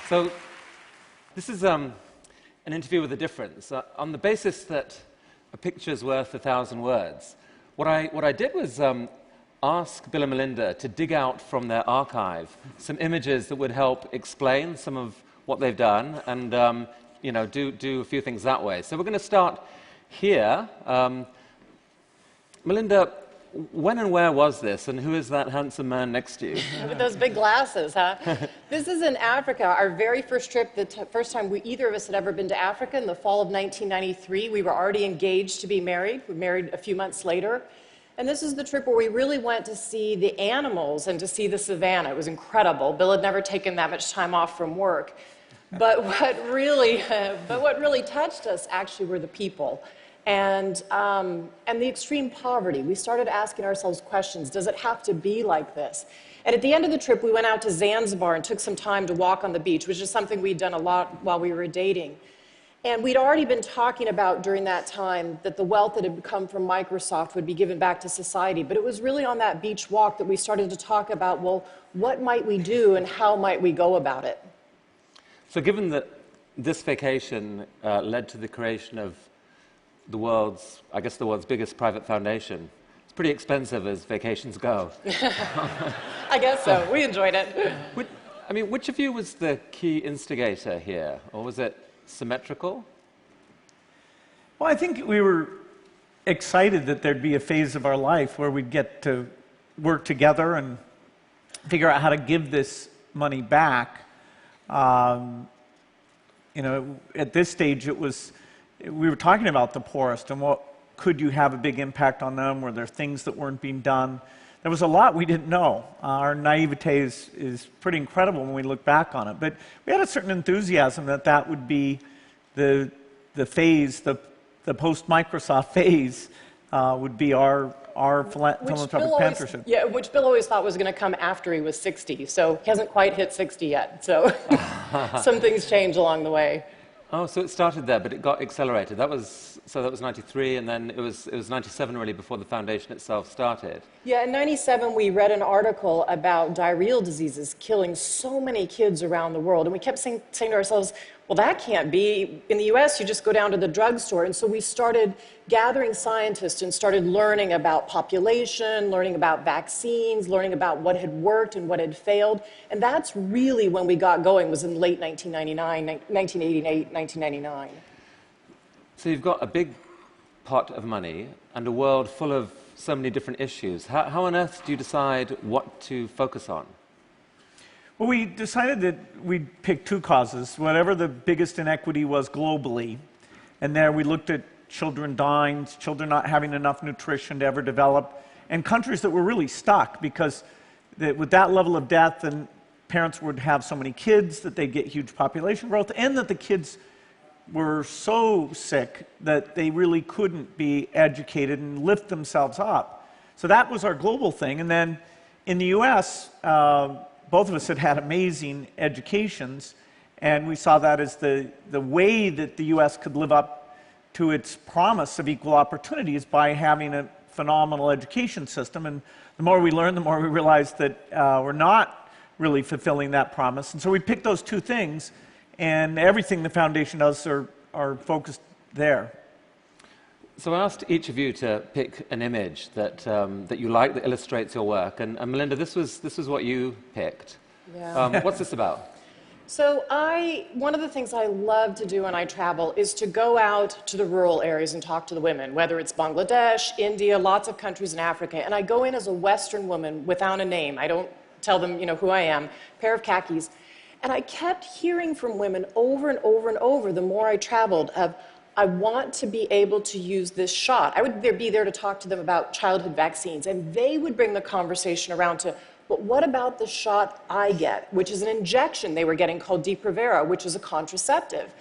So this is an interview with a difference. On the basis that a picture is worth 1,000 words, what I did was ask Bill and Melinda to dig out from their archive some images that would help explain some of what they've done and do a few things that way. So we're going to start here. Melinda, when and where was this, and who is that handsome man next to you? With those big glasses, huh? This is in Africa, our very first trip, the first time either of us had ever been to Africa in the fall of 1993. We were already engaged to be married. We married a few months later. And this is the trip where we really went to see the animals and to see the savannah. It was incredible. Bill had never taken that much time off from work. But what really touched us actually were the people. And the extreme poverty. We started asking ourselves questions. Does it have to be like this? And at the end of the trip, we went out to Zanzibar and took some time to walk on the beach, which is something we'd done a lot while we were dating. And we'd already been talking about during that time that the wealth that had come from Microsoft would be given back to society. But it was really on that beach walk that we started to talk about, well, what might we do and how might we go about it? So given that this vacation led to the creation of the world's biggest private foundation. It's pretty expensive as vacations go. I guess so. We enjoyed it. Which of you was the key instigator here? Or was it symmetrical? Well, I think we were excited that there'd be a phase of our life where we'd get to work together and figure out how to give this money back. At this stage, we were talking about the poorest and what could you have a big impact on them? Were there things that weren't being done? There was a lot we didn't know. Our naivete is pretty incredible when we look back on it. But we had a certain enthusiasm that would be the phase, the post-Microsoft phase would be our philanthropic partnership. Yeah, which Bill always thought was going to come after he was 60. So he hasn't quite hit 60 yet. So some things change along the way. Oh, so it started there, but it got accelerated. That was 93, and then it was 97 really before the foundation itself started. Yeah, in 97 we read an article about diarrheal diseases killing so many kids around the world, and we kept saying to ourselves, well, that can't be. In the US, you just go down to the drugstore. And so we started gathering scientists and started learning about population, learning about vaccines, learning about what had worked and what had failed. And that's really when we got going, was in late 1988, 1999. So you've got a big pot of money and a world full of so many different issues. How on earth do you decide what to focus on? Well, we decided that we'd pick two causes, whatever the biggest inequity was globally. And there we looked at children dying, children not having enough nutrition to ever develop, and countries that were really stuck because with that level of death, and parents would have so many kids that they'd get huge population growth, and that the kids were so sick that they really couldn't be educated and lift themselves up. So that was our global thing. And then in the US, both of us had amazing educations, and we saw that as the way that the U.S. could live up to its promise of equal opportunity is by having a phenomenal education system. And the more we learned, the more we realized that we're not really fulfilling that promise. And so we picked those two things, and everything the foundation does are focused there. So I asked each of you to pick an image that you like that illustrates your work, and Melinda, this was what you picked. Yeah. What's this about? So one of the things I love to do when I travel is to go out to the rural areas and talk to the women, whether it's Bangladesh, India, lots of countries in Africa, and I go in as a Western woman without a name. I don't tell them, who I am, pair of khakis, and I kept hearing from women over and over and over the more I traveled of, I want to be able to use this shot. I would be there to talk to them about childhood vaccines, and they would bring the conversation around to, but what about the shot I get, which is an injection they were getting called Depo-Provera, which is a contraceptive.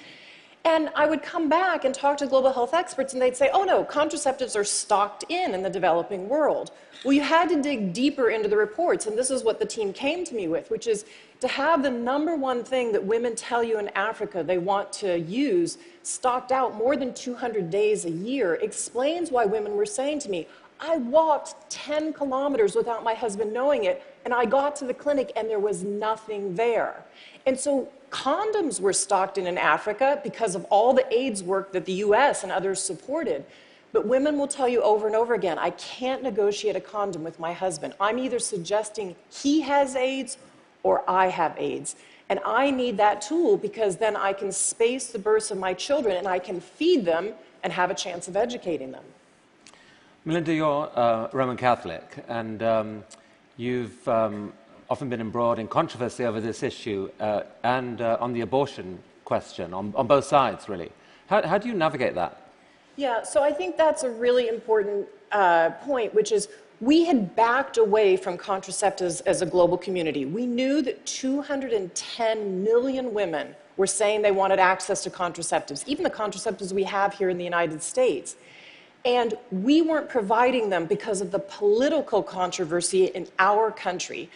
And I would come back and talk to global health experts, and they'd say, oh no, contraceptives are stocked in the developing world. Well, you had to dig deeper into the reports, and this is what the team came to me with, which is to have the #1 thing that women tell you in Africa they want to use stocked out more than 200 days a year explains why women were saying to me, I walked 10 kilometers without my husband knowing it, and I got to the clinic and there was nothing there. And so condoms were stocked in Africa because of all the AIDS work that the US and others supported. But women will tell you over and over again, I can't negotiate a condom with my husband. I'm either suggesting he has AIDS or I have AIDS. And I need that tool because then I can space the births of my children and I can feed them and have a chance of educating them. Melinda, you're Roman Catholic, and you've often been embroiled in controversy over this issue and on the abortion question, on both sides, really. How do you navigate that? Yeah, so I think that's a really important point, which is we had backed away from contraceptives as a global community. We knew that 210 million women were saying they wanted access to contraceptives, even the contraceptives we have here in the United States. And we weren't providing them because of the political controversy in our country.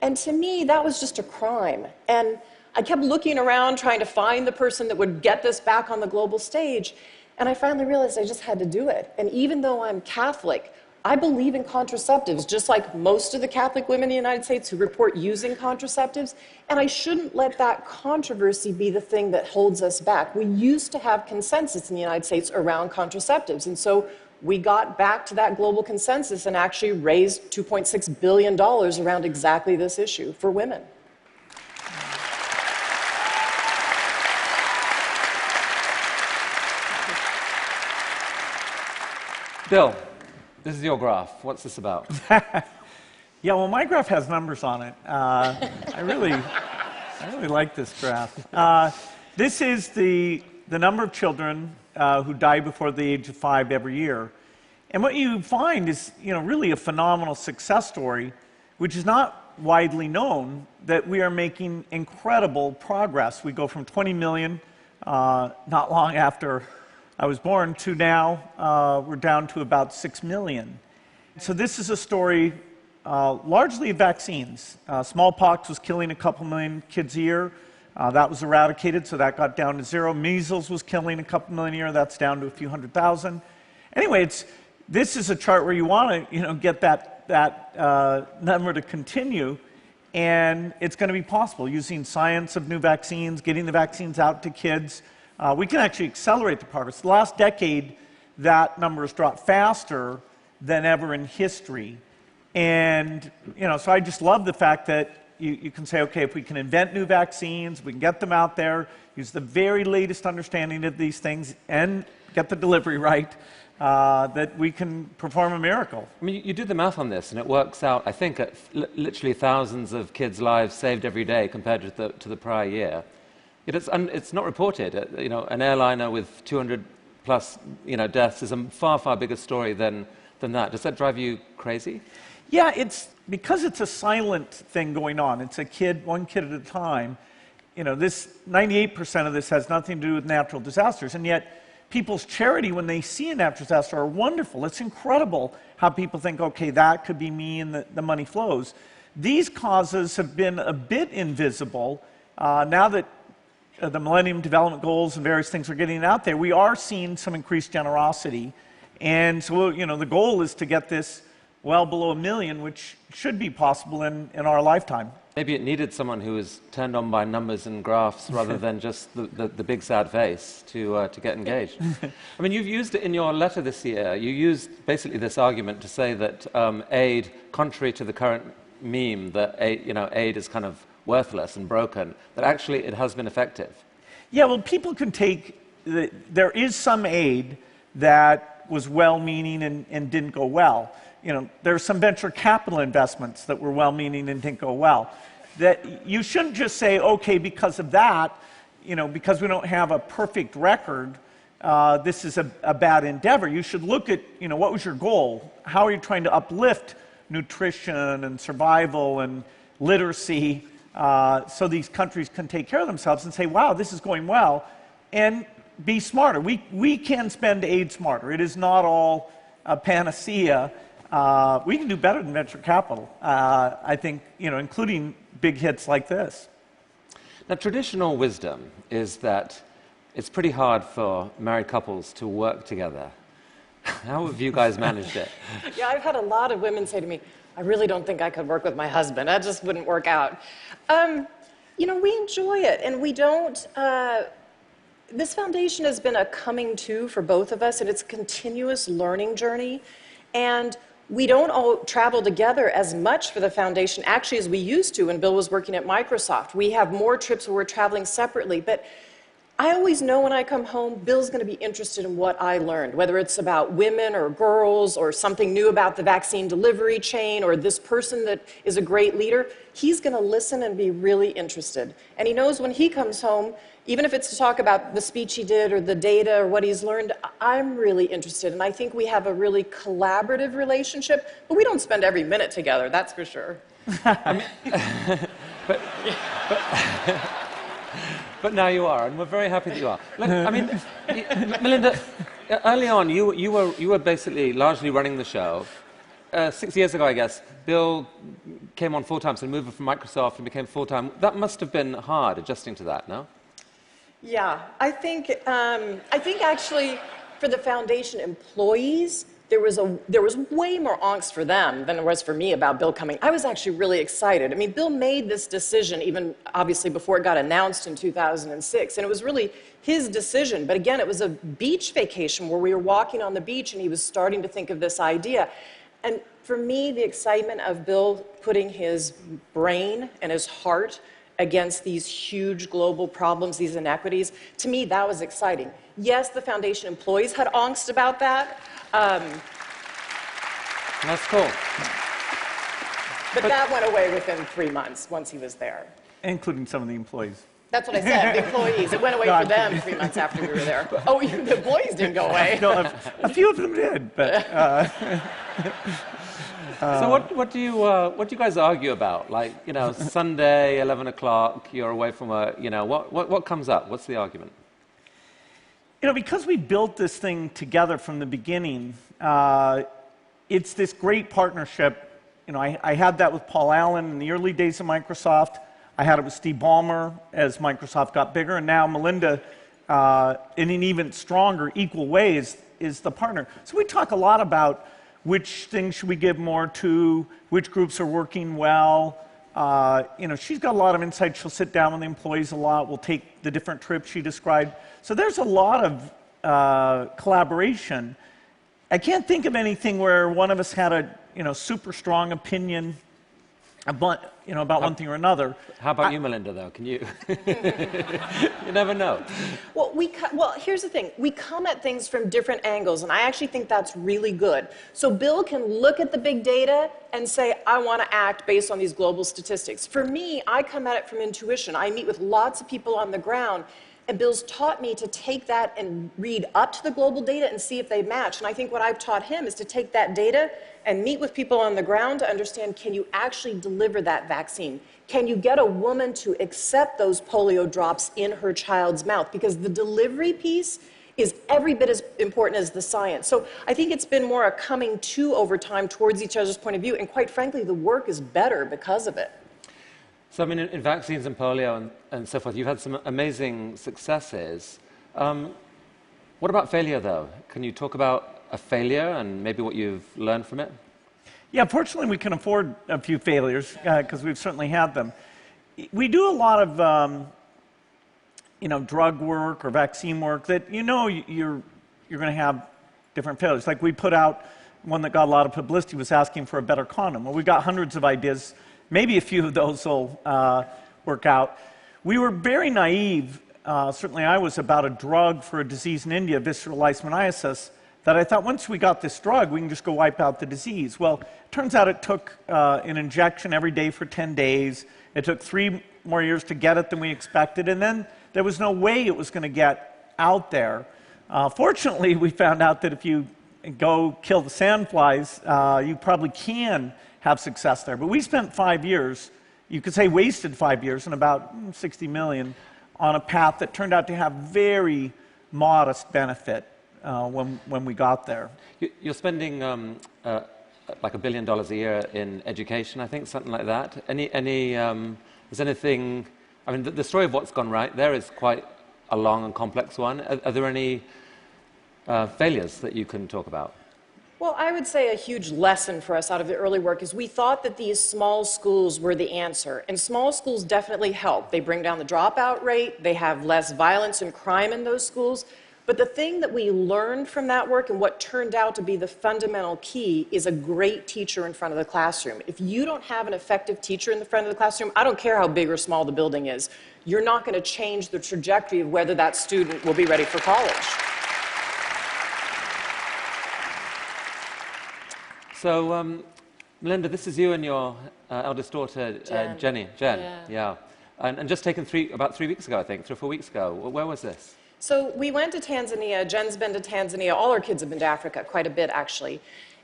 And to me, that was just a crime. And I kept looking around trying to find the person that would get this back on the global stage. And I finally realized I just had to do it. And even though I'm Catholic, I believe in contraceptives, just like most of the Catholic women in the United States who report using contraceptives. And I shouldn't let that controversy be the thing that holds us back. We used to have consensus in the United States around contraceptives. And so we got back to that global consensus and actually raised $2.6 billion around exactly this issue for women. Bill, this is your graph. What's this about? Yeah, well, my graph has numbers on it. I really like this graph. This is the number of children who die before the age of 5 every year. And what you find is, really a phenomenal success story, which is not widely known, that we are making incredible progress. We go from 20 million not long after I was born to now we're down to about 6 million. So this is a story largely of vaccines. Smallpox was killing a couple million kids a year. That was eradicated, so that got down to 0. Measles was killing a couple million a year. That's down to a few 100,000. Anyway, this is a chart where you want to, get that number to continue, and it's going to be possible using science of new vaccines, getting the vaccines out to kids. We can actually accelerate the progress. The last decade, that number has dropped faster than ever in history, and so I just love the fact that you can say, okay, if we can invent new vaccines, we can get them out there, use the very latest understanding of these things, and get the delivery right, that we can perform a miracle. I mean, you do the math on this, and it works out, I think, at literally thousands of kids' lives saved every day compared to the prior year. It's not reported. An airliner with 200 plus deaths is a far, far bigger story than that. Does that drive you crazy? Yeah, because it's a silent thing going on. It's one kid at a time. This 98% of this has nothing to do with natural disasters, and yet people's charity when they see a natural disaster are wonderful. It's incredible how people think, okay, that could be me, and the money flows. These causes have been a bit invisible. Now that the Millennium Development Goals and various things are getting out there, we are seeing some increased generosity. And so, the goal is to get this well below 1 million, which should be possible in our lifetime. Maybe it needed someone who was turned on by numbers and graphs rather than just the big sad face to get engaged. I mean, you've used it in your letter this year. You used basically this argument to say that aid, contrary to the current meme that aid is kind of worthless and broken, that actually it has been effective. Yeah, well, people can there is some aid that was well-meaning and didn't go well. There are some venture capital investments that were well-meaning and didn't go well. That you shouldn't just say, okay, because of that, because we don't have a perfect record, this is a bad endeavor. You should look at, what was your goal? How are you trying to uplift nutrition and survival and literacy so these countries can take care of themselves and say, wow, this is going well, and be smarter. We can spend aid smarter. It is not all a panacea. We can do better than venture capital, I think, including big hits like this. Now, traditional wisdom is that it's pretty hard for married couples to work together. How have you guys managed it? Yeah, I've had a lot of women say to me, I really don't think I could work with my husband. That just wouldn't work out. You know, we enjoy it, and we don't. This foundation has been a coming to for both of us, and it's a continuous learning journey. And we don't all travel together as much for the foundation, actually, as we used to when Bill was working at Microsoft. We have more trips where we're traveling separately, but I always know when I come home, Bill's going to be interested in what I learned, whether it's about women or girls or something new about the vaccine delivery chain or this person that is a great leader. He's going to listen and be really interested. And he knows when he comes home, even if it's to talk about the speech he did or the data or what he's learned, I'm really interested. And I think we have a really collaborative relationship, but we don't spend every minute together, that's for sure. But now you are, and we're very happy that you are. Look, I mean, Melinda, early on, you were basically largely running the show. 6 years ago, I guess, Bill came on full-time, so moved from Microsoft and became full-time. That must have been hard, adjusting to that, no? Yeah, I think actually for the foundation employees, there was way more angst for them than there was for me about Bill coming. I was actually really excited. I mean, Bill made this decision even obviously before it got announced in 2006, and it was really his decision. But again, it was a beach vacation where we were walking on the beach and he was starting to think of this idea. And for me, the excitement of Bill putting his brain and his heart against these huge global problems, these inequities, to me, that was exciting. Yes, the foundation employees had angst about that. That's cool. But that went away within 3 months once he was there. Including some of the employees. That's what I said, the employees. It went away for them 3 months after we were there. Oh, the employees didn't go away. No, a few of them did, but... So what do you guys argue about? Like, you know, Sunday, 11 o'clock, you're away from work, you know, what comes up? What's the argument? You know, because we built this thing together from the beginning, it's this great partnership. You know, I had that with Paul Allen in the early days of Microsoft. I had it with Steve Ballmer as Microsoft got bigger, and now Melinda, in an even stronger, equal way, is the partner. So we talk a lot about which things should we give more to, which groups are working well. You know, she's got a lot of insight. She'll sit down with the employees a lot. We'll take the different trips she described. So there's a lot of collaboration. I can't think of anything where one of us had a super strong opinion about, about one thing or another. How about you, Melinda, though? Can you? You never know. Well, here's the thing. We come at things from different angles, and I actually think that's really good. So Bill can look at the big data and say, I want to act based on these global statistics. For me, I come at it from intuition. I meet with lots of people on the ground, and Bill's taught me to take that and read up to the global data and see if they match. And I think what I've taught him is to take that data and meet with people on the ground to understand, can you actually deliver that vaccine? Can you get a woman to accept those polio drops in her child's mouth? Because the delivery piece is every bit as important as the science. So I think it's been more a coming to over time towards each other's point of view, and quite frankly, the work is better because of it. So, I mean, in vaccines and polio and so forth, you've had some amazing successes. What about failure, though? Can you talk about a failure and maybe what you've learned from it? Yeah, fortunately, we can afford a few failures because we've certainly had them. We do a lot of, drug work or vaccine work that you're going to have different failures. Like we put out one that got a lot of publicity was asking for a better condom. Well, we got hundreds of ideas. Maybe a few of those will work out. We were very naive, certainly I was, about a drug for a disease in India, visceral leishmaniasis, that I thought once we got this drug, we can just go wipe out the disease. Well, it turns out it took an injection every day for 10 days. It took 3 more years to get it than we expected, and then there was no way it was going to get out there. Fortunately, we found out that if you go kill the sandflies, you probably can have success there. But we spent 5 years, you could say wasted 5 years, and about 60 million on a path that turned out to have very modest benefit when we got there. You're spending like $1 billion a year in education, I think, something like that. Is anything, I mean, the story of what's gone right there is quite a long and complex one. Are there any failures that you can talk about? Well, I would say a huge lesson for us out of the early work is we thought that these small schools were the answer. And small schools definitely help. They bring down the dropout rate. They have less violence and crime in those schools. But the thing that we learned from that work and what turned out to be the fundamental key is a great teacher in front of the classroom. If you don't have an effective teacher in the front of the classroom, I don't care how big or small the building is, you're not going to change the trajectory of whether that student will be ready for college. So, Melinda, this is you and your eldest daughter, Jen. Yeah. And just taken about 3 weeks ago, I think, 3 or 4 weeks ago. Where was this? So we went to Tanzania. Jen's been to Tanzania. All our kids have been to Africa, quite a bit, actually.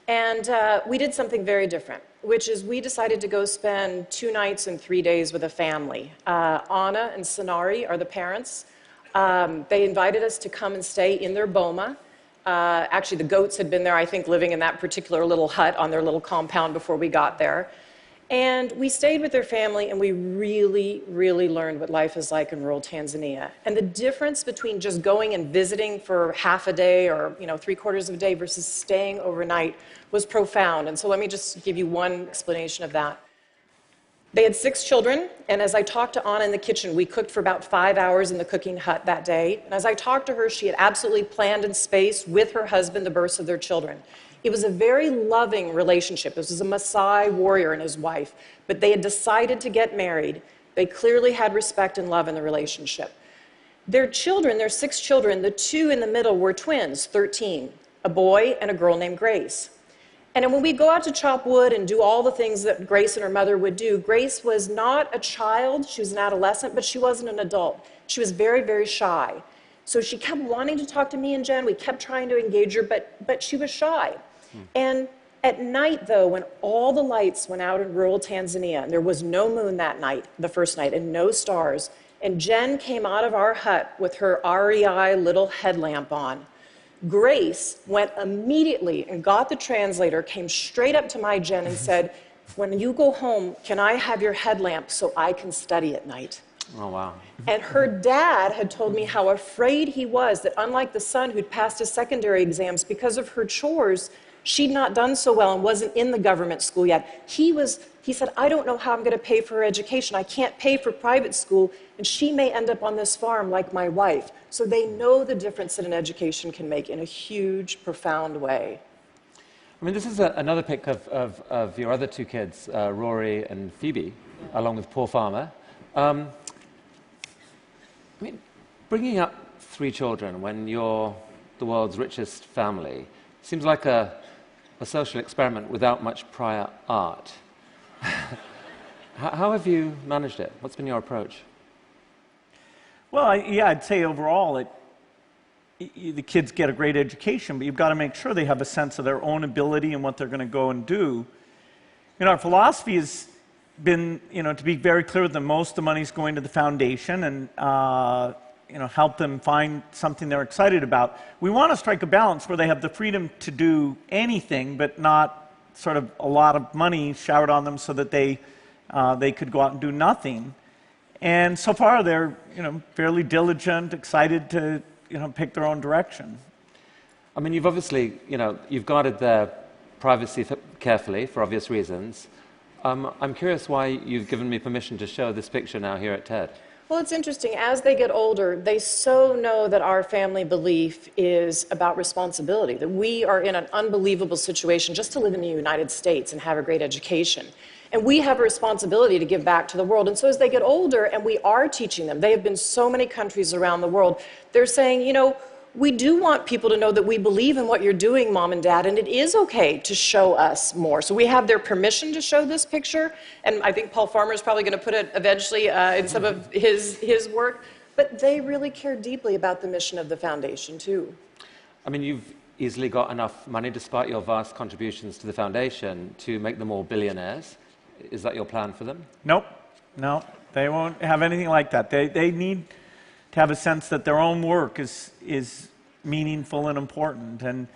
And we did something very different, which is we decided to go spend 2 nights and 3 days with a family. Anna and Sanari are the parents. They invited us to come and stay in their boma. Actually, the goats had been there, I think, living in that particular little hut on their little compound before we got there. And we stayed with their family, and we really, really learned what life is like in rural Tanzania. And the difference between just going and visiting for half a day or 3/4 of a day versus staying overnight was profound. And so let me just give you one explanation of that. They had 6 children, and as I talked to Anna in the kitchen, we cooked for about 5 hours in the cooking hut that day. And as I talked to her, she had absolutely planned and spaced with her husband the births of their children. It was a very loving relationship. This was a Maasai warrior and his wife, but they had decided to get married. They clearly had respect and love in the relationship. Their children, their 6 children, the 2 in the middle were twins, 13, a boy and a girl named Grace. And when we go out to chop wood and do all the things that Grace and her mother would do, Grace was not a child, she was an adolescent, but she wasn't an adult. She was very, very shy. So she kept wanting to talk to me and Jen. We kept trying to engage her, but she was shy. And at night, though, when all the lights went out in rural Tanzania, and there was no moon that night, the first night, and no stars, and Jen came out of our hut with her REI little headlamp on, Grace went immediately and got the translator, came straight up to my Jen and said, "When you go home, can I have your headlamp so I can study at night?" Oh, wow. And her dad had told me how afraid he was that unlike the son who'd passed his secondary exams, because of her chores, she'd not done so well and wasn't in the government school yet. He said, "I don't know how I'm going to pay for her education. I can't pay for private school, and she may end up on this farm like my wife." So they know the difference that an education can make in a huge, profound way. I mean, this is another pic of your other 2 kids, Rory and Phoebe, along with Paul Farmer. I mean, bringing up 3 children when you're the world's richest family seems like a social experiment without much prior art. How have you managed it? What's been your approach? Well, I'd say overall, the kids get a great education, but you've got to make sure they have a sense of their own ability and what they're going to go and do. Our philosophy has been, to be very clear with them, most of the money's going to the foundation and, help them find something they're excited about. We want to strike a balance where they have the freedom to do anything, but not sort of a lot of money showered on them so that they could go out and do nothing. And so far, they're, fairly diligent, excited to, pick their own direction. I mean, you've obviously, you've guarded their privacy carefully for obvious reasons. I'm curious why you've given me permission to show this picture now here at TED. Well, it's interesting. As they get older, they so know that our family belief is about responsibility, that we are in an unbelievable situation just to live in the United States and have a great education. And we have a responsibility to give back to the world. And so as they get older, and we are teaching them, they have been so many countries around the world, they're saying, we do want people to know that we believe in what you're doing, Mom and Dad, and it is okay to show us more. So we have their permission to show this picture, and I think Paul Farmer is probably going to put it eventually in some of his work, but they really care deeply about the mission of the foundation, too. I mean, you've easily got enough money, despite your vast contributions to the foundation, to make them all billionaires. Is that your plan for them? Nope. No, they won't have anything like that. They need to have a sense that their own work is meaningful and important. And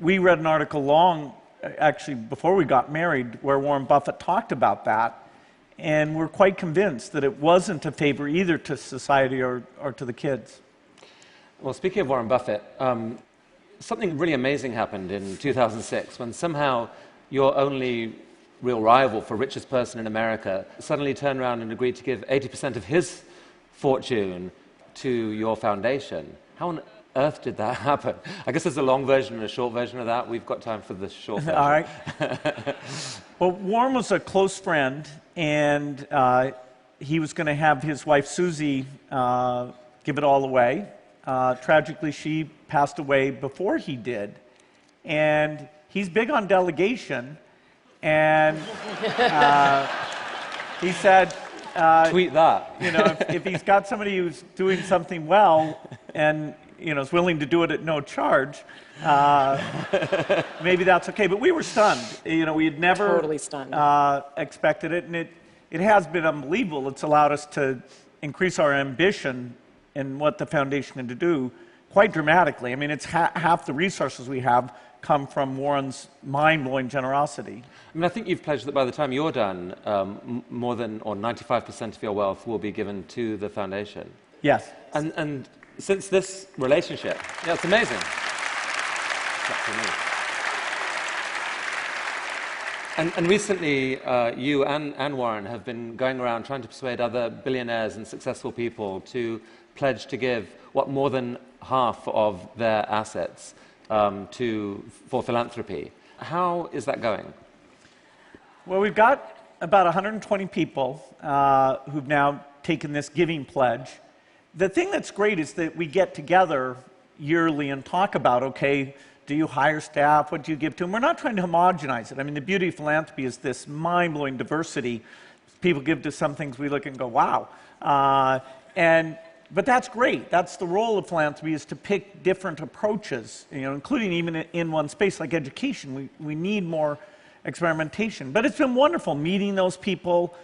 we read an article actually before we got married, where Warren Buffett talked about that, and we're quite convinced that it wasn't a favor either to society or to the kids. Well, speaking of Warren Buffett, something really amazing happened in 2006 when somehow your only real rival for richest person in America suddenly turned around and agreed to give 80% of his fortune to your foundation. How on earth did that happen? I guess there's a long version and a short version of that. We've got time for the short version. All right. Well, Warren was a close friend, and he was going to have his wife, Susie, give it all away. Tragically, she passed away before he did. And he's big on delegation, and he said... Tweet that. You know, if he's got somebody who's doing something well and, you know, is willing to do it at no charge, maybe that's okay. But we were stunned. You know, we had never Totally stunned. Expected it, and it has been unbelievable. It's allowed us to increase our ambition in what the foundation can do quite dramatically. I mean, it's half the resources we have come from Warren's mind-blowing generosity. I mean, I think you've pledged that by the time you're done, more than, or 95% of your wealth will be given to the foundation. Yes. And since this relationship, yeah, it's amazing. And recently, you and Warren have been going around trying to persuade other billionaires and successful people to pledge to give more than half of their assets for philanthropy. How is that going? Well, we've got about 120 people who've now taken this giving pledge. The thing that's great is that we get together yearly and talk about, okay, do you hire staff? What do you give to them? We're not trying to homogenize it. I mean, the beauty of philanthropy is this mind-blowing diversity. People give to some things, we look and go, wow. But that's great. That's the role of philanthropy, is to pick different approaches, you know, including even in one space like education. We need more experimentation. But it's been wonderful meeting those people,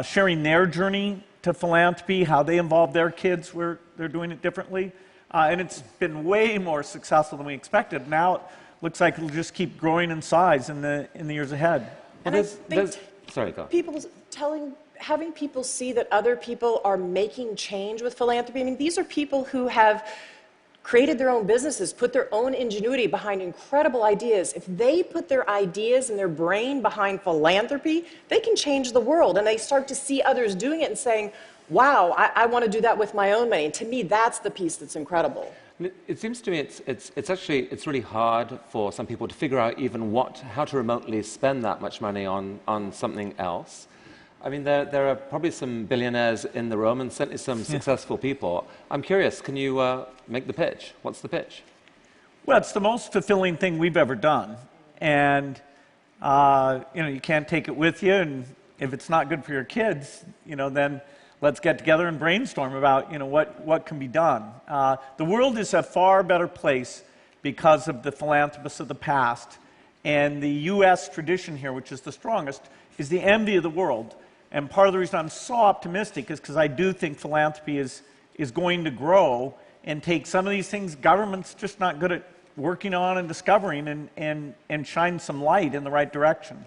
sharing their journey to philanthropy, how they involve their kids where they're doing it differently. And it's been way more successful than we expected. Now it looks like it'll just keep growing in size in the years ahead. And I think sorry, go on. Having people see that other people are making change with philanthropy. I mean, these are people who have created their own businesses, put their own ingenuity behind incredible ideas. If they put their ideas and their brain behind philanthropy, they can change the world. And they start to see others doing it and saying, wow, I want to do that with my own money. And to me, that's the piece that's incredible. It seems to me it's really hard for some people to figure out even how to remotely spend that much money on something else. I mean, there are probably some billionaires in the room and certainly some successful people. I'm curious, can you make the pitch? What's the pitch? Well, it's the most fulfilling thing we've ever done. And, you know, you can't take it with you, and if it's not good for your kids, you know, then let's get together and brainstorm about, you know, what can be done. The world is a far better place because of the philanthropists of the past. And the U.S. tradition here, which is the strongest, is the envy of the world. And part of the reason I'm so optimistic is because I do think philanthropy is going to grow and take some of these things government's just not good at working on and discovering and shine some light in the right direction.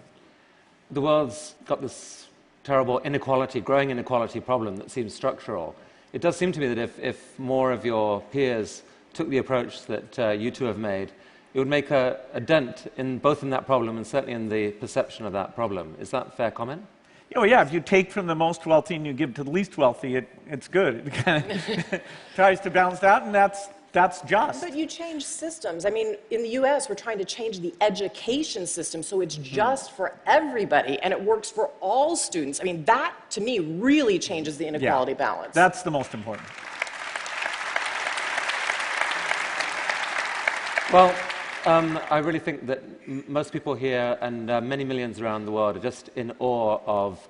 The world's got this terrible growing inequality problem that seems structural. It does seem to me that if more of your peers took the approach that you two have made, it would make a dent both in that problem and certainly in the perception of that problem. Is that a fair comment? Oh yeah, if you take from the most wealthy and you give to the least wealthy, it's good. It kind of tries to balance that, and that's just. But you change systems. I mean, in the U.S., we're trying to change the education system so it's just for everybody and it works for all students. I mean, that, to me, really changes the inequality balance. That's the most important. Well, I really think that most people here and many millions around the world are just in awe of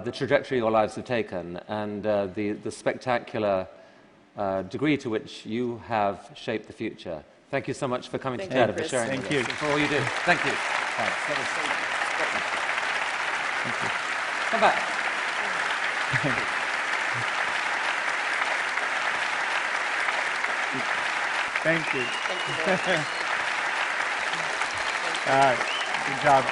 the trajectory your lives have taken and the spectacular degree to which you have shaped the future. Thank you so much for coming to TED and for sharing Thank with you. us and for all you do. Thank you. Thanks. That was so Thank you. Come back. Thank you. Thank you very much. All right. Good job.